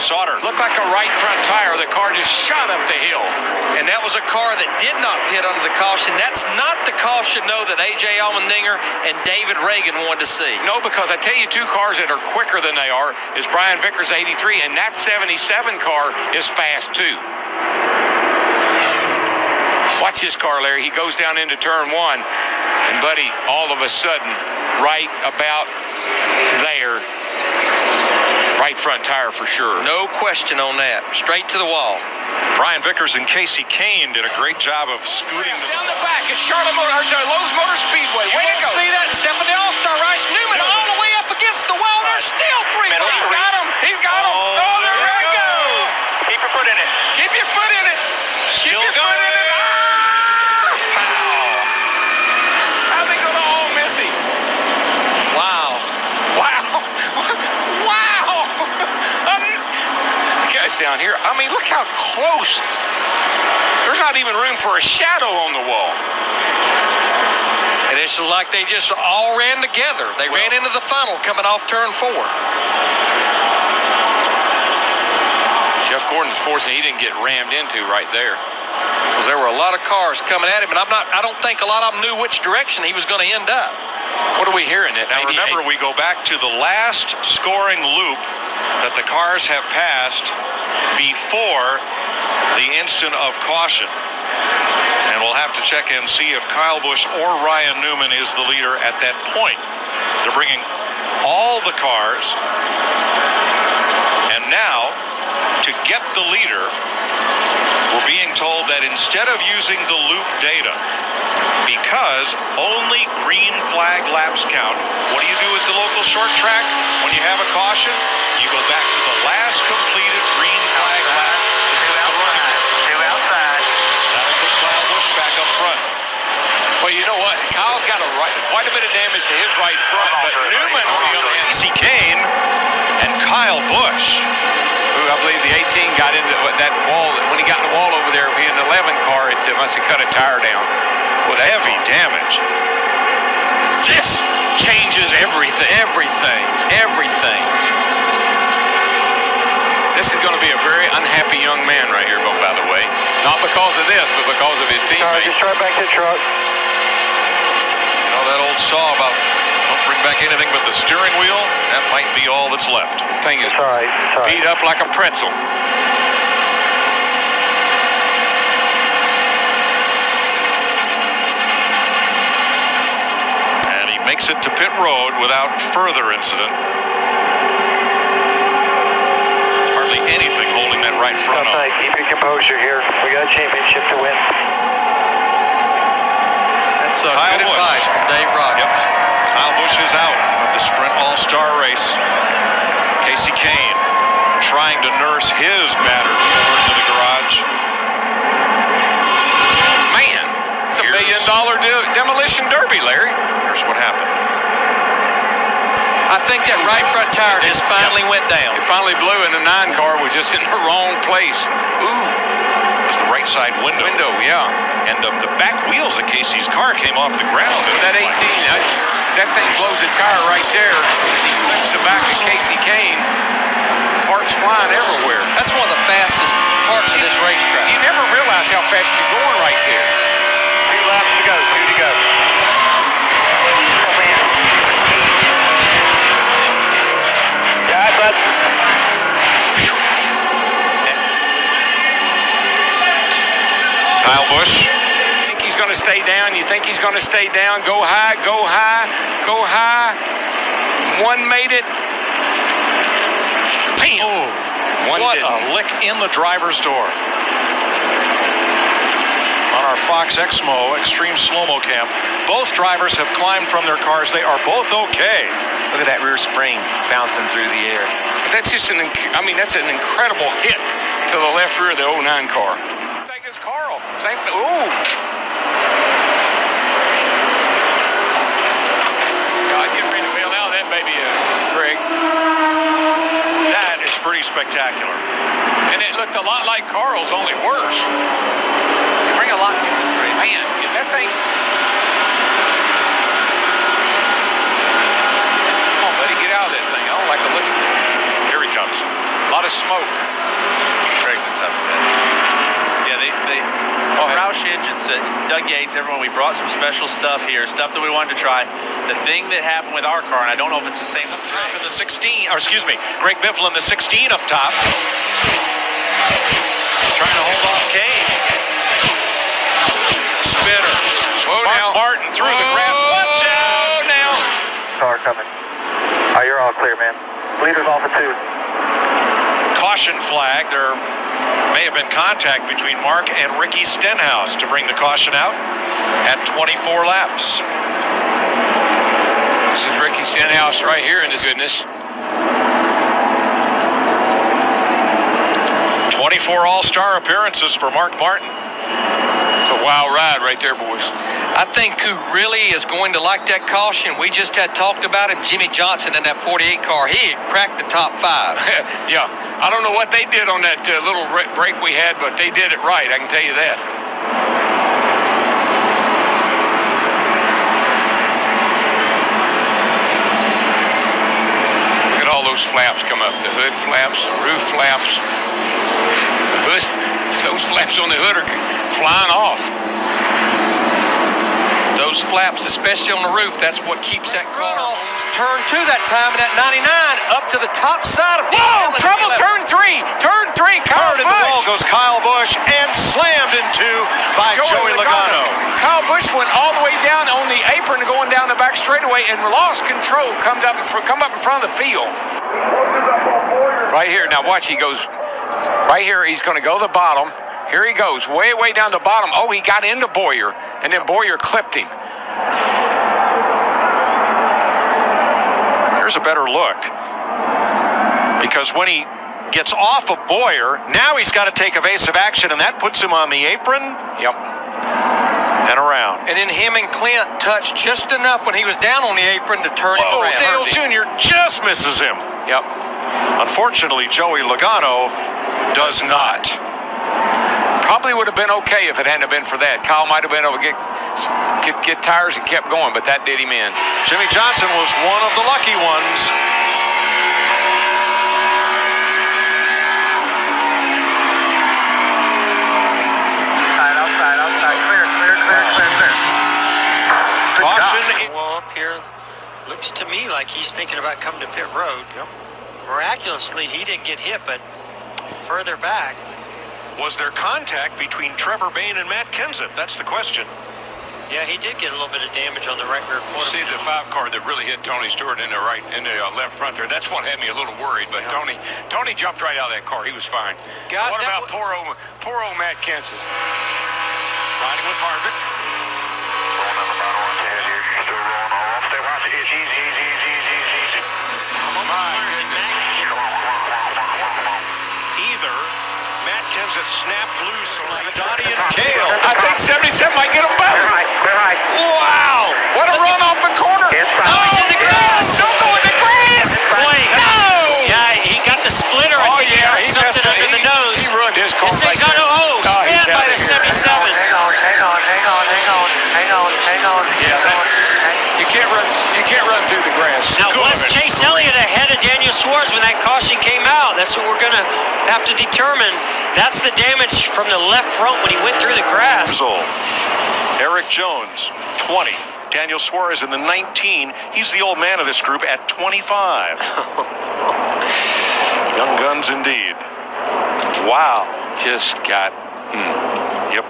Sauter. Looked like a right front tire. The car just shot up the hill. And that was a car that did not pit under the caution. That's not the caution, though, that A.J. Allmendinger and David Reagan wanted to see. No, because I tell you, two cars that are quicker than they are is Brian Vickers' 83, and that 77 car is fast, too. Watch this car, Larry. He goes down into turn one, and, buddy, all of a sudden, right about there, right front tire for sure. No question on that. Straight to the wall. Brian Vickers and Casey Kane did a great job of scooting down the back at Lowe's Motor Speedway. Way to go. See that except for the All-Star race. Newman all the way up against the wall. There's still three. He's got him. He's got him. Oh, there we go. Keep your foot in it. Keep your foot in it. Still Keep your foot in it. How'd they go to all missy? Wow. Wow. Wow. The guy's down here. I mean, look how close. There's not even room for a shadow on the wall. And it's like they just all ran together. They ran into the funnel coming off turn 4. Jeff Gordon's forcing he didn't get rammed into right there. Because there were a lot of cars coming at him, and I don't think a lot of them knew which direction he was going to end up. What are we hearing? Now remember, we go back to the last scoring loop that the cars have passed before the instant of caution. And we'll have to check and see if Kyle Busch or Ryan Newman is the leader at that point. They're bringing all the cars. And now, to get the leader, we're being told that instead of using the loop data, because only green flag laps count, what do you do at the local short track when you have a caution? You go back to the last completed green flag lap. Two outside. That'll put Kyle Busch back up front. Well, you know what? Kyle's got quite a bit of damage to his right front, but Newman on the other hand. Casey Kane and Kyle Busch, who I believe the 18 got into that wall. When he got in the wall over there, being an 11 car, it must have cut a tire down. with heavy damage. This changes everything. Everything. This is going to be a very unhappy young man right here, by the way. Not because of this, but because of his teammates. Just right back to the truck. You know that old saw about don't bring back anything but the steering wheel? That might be all that's left. Thing is Sorry. beat up like a pretzel. And he makes it to pit road without further incident. Hardly anything holding that right front up. Keep your composure here. We got a championship to win. That's good Kyle Busch. advice from Dave Rogers. Yep. Kyle Busch is out of the Sprint All-Star race. Casey Kane trying to nurse his battered over into the garage. Man, it's a $1 million demolition derby, Larry. Here's what happened. I think that right front tire just finally went down. It finally blew, and the 9 car was just in the wrong place. Ooh. It was the right side window. Yeah. And the back wheels of Casey's car came off the ground. That 18, that thing blows a tire right there, and he flips the back of Casey Kane. Parts flying everywhere. That's one of the fastest parts of this racetrack. You never realize how fast you're going right there. 2 laps to go. 2 to go. Kyle Busch. You think he's going to stay down? You think he's going to stay down? Go high, go high, go high. One made it. Bam! One What didn't. a lick in the driver's door. On our Fox Exmo Extreme Slow-Mo Cam, both drivers have climbed from their cars. They are both okay. Look at that rear spring bouncing through the air. That's just that's an incredible hit to the left rear of the 09 car. Take his car off. Same thing. Ooh. God, get ready to bail out that baby, Greg. That is pretty spectacular. And it looked a lot like Carl's, only worse. They bring a lot in this race. Man, is that thing... Come on, buddy, get out of that thing. I don't like the looks of it. Here he comes. A lot of smoke. Gates, everyone, we brought some special stuff here, stuff that we wanted to try. The thing that happened with our car, and I don't know if it's the same Up top in the 16, or excuse me, Greg Biffle in the 16 up top. Trying to hold off Kane. Spinner. Whoa, Mark now. Martin through the grass. Watch out! now. Car coming. All right, you're all clear, man. Leaders off at 2. Caution flag. There may have been contact between Mark and Ricky Stenhouse to bring the caution out at 24 laps. This is Ricky Stenhouse right here in this goodness. 24 All-Star appearances for Mark Martin. It's a wild ride right there, boys. I think who really is going to like that caution, we just had talked about him, Jimmy Johnson in that 48 car. He had cracked the top 5. Yeah, I don't know what they did on that little break we had, but they did it right, I can tell you that. Look at all those flaps come up, the hood flaps, the roof flaps. The hood, those flaps on the hood are flying off. Those flaps, especially on the roof, that's what keeps that car off. Turn 2 that time, and that 99 up to the top side of the Whoa, trouble, turn 3, Kyle Hard in the wall Busch. goes Kyle Busch and slammed into by Joey Logano. Kyle Busch went all the way down on the apron going down the back straightaway and lost control, come up in front of the field. Right here, now watch, he goes, right here, he's gonna go to the bottom. Here he goes, way down the bottom. Oh, he got into Boyer, and then Boyer clipped him. Here's a better look. Because when he gets off of Boyer, now he's got to take evasive action, and that puts him on the apron. Yep. And around. And then him and Clint touched just enough when he was down on the apron to turn him around. Dale Jr. just misses him. Yep. Unfortunately, Joey Logano does not. Probably would have been okay if it hadn't been for that. Kyle might have been able to get tires and kept going, but that did him in. Jimmy Johnson was one of the lucky ones. Outside. Clear. Caution. Well, up here, looks to me like he's thinking about coming to pit road. Yep. Miraculously, he didn't get hit, but further back. Was there contact between Trevor Bayne and Matt Kenseth? That's the question. Yeah, he did get a little bit of damage on the right rear quarter. See the 5 car that really hit Tony Stewart in the left front there. That's what had me a little worried. But yeah. Tony jumped right out of that car. He was fine. Guys, what about poor old Matt Kenseth? Riding with Harvick. Rolling on the bottom one, you're still rolling all off. Stay watch it. Easy. My goodness. Either Matt Kenseth snapped loose like Donnie and Cale. I think 77 might get them both. Clear right. Wow. What a run off the corner. Inside. Oh, He's in the grass. Don't go in the grass. Boy, No. yeah, he got the splitter. Oh, I think yeah. he He got messed something up. under the nose. He ruined his car. This thing's right on there. the hose. He's Spin out by of the here. 77. Hang on. You can't run through the grass. Now, Cool. was Chase Elliott ahead of Daniel Suarez when that caution came out? That's what we're going to have to determine. That's the damage from the left front when he went through the grass. Eric Jones, 20. Daniel Suarez in the 19. He's the old man of this group at 25. Young guns indeed. Wow. Just got. Yep.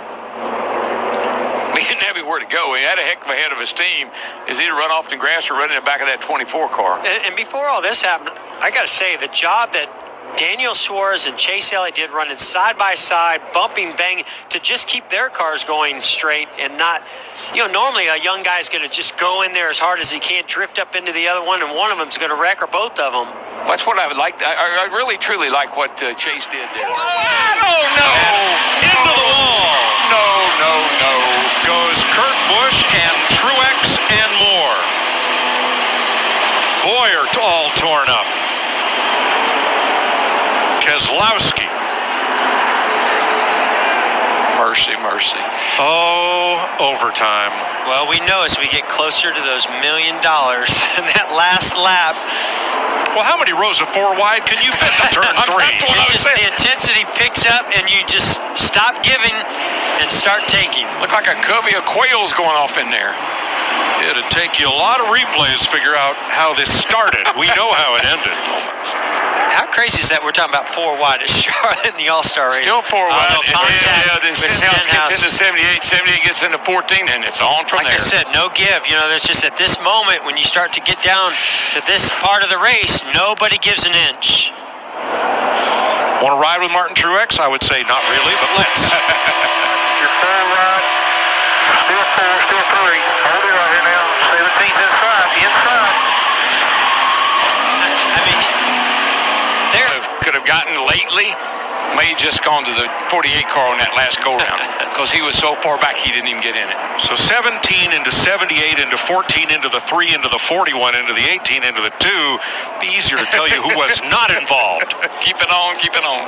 He didn't have anywhere to go. He had a heck of a head of his team. Is either run off the grass or run in the back of that 24 car. And before all this happened, I got to say, the job that Daniel Suarez and Chase Elliott did running side by side, bumping, banging, to just keep their cars going straight and not, normally a young guy's going to just go in there as hard as he can, drift up into the other one, and one of them's going to wreck, or both of them. That's what I would like. I really, truly like what Chase did there. I don't know. Into the wall. No. Goes Kurt Busch and Truex and more. Boyer all torn up. Keselowski. mercy, mercy. Oh, overtime. Well, we know as we get closer to those $1 million in that last lap, Well, how many rows of 4 wide can you fit to turn 3? the intensity picks up and you just stop giving and start taking. Look like a covey of quails going off in there. It'd take you a lot of replays to figure out how this started. We know how it ended. How crazy is that? We're talking about 4 wide at Charlotte in the All-Star race. Still 4 wide. Contact Then with Stenhouse gets into 78, 78 gets into 14, and it's on from Like there. I said, no give. You know, there's just at this moment when you start to get down to this part of the race, nobody gives an inch. Want to ride with Martin Truex? I would say not really, but let's. You're 4 right. Still 4, still 3. Hold it right here now. 17's inside. Inside. I mean, there. Could have gotten lately, may have just gone to the 48 car on that last go-round because he was so far back he didn't even get in it. So 17 into 78 into 14 into the 3 into the 41 into the 18 into the 2. Be easier to tell you who was not involved. Keep it on, keep it on.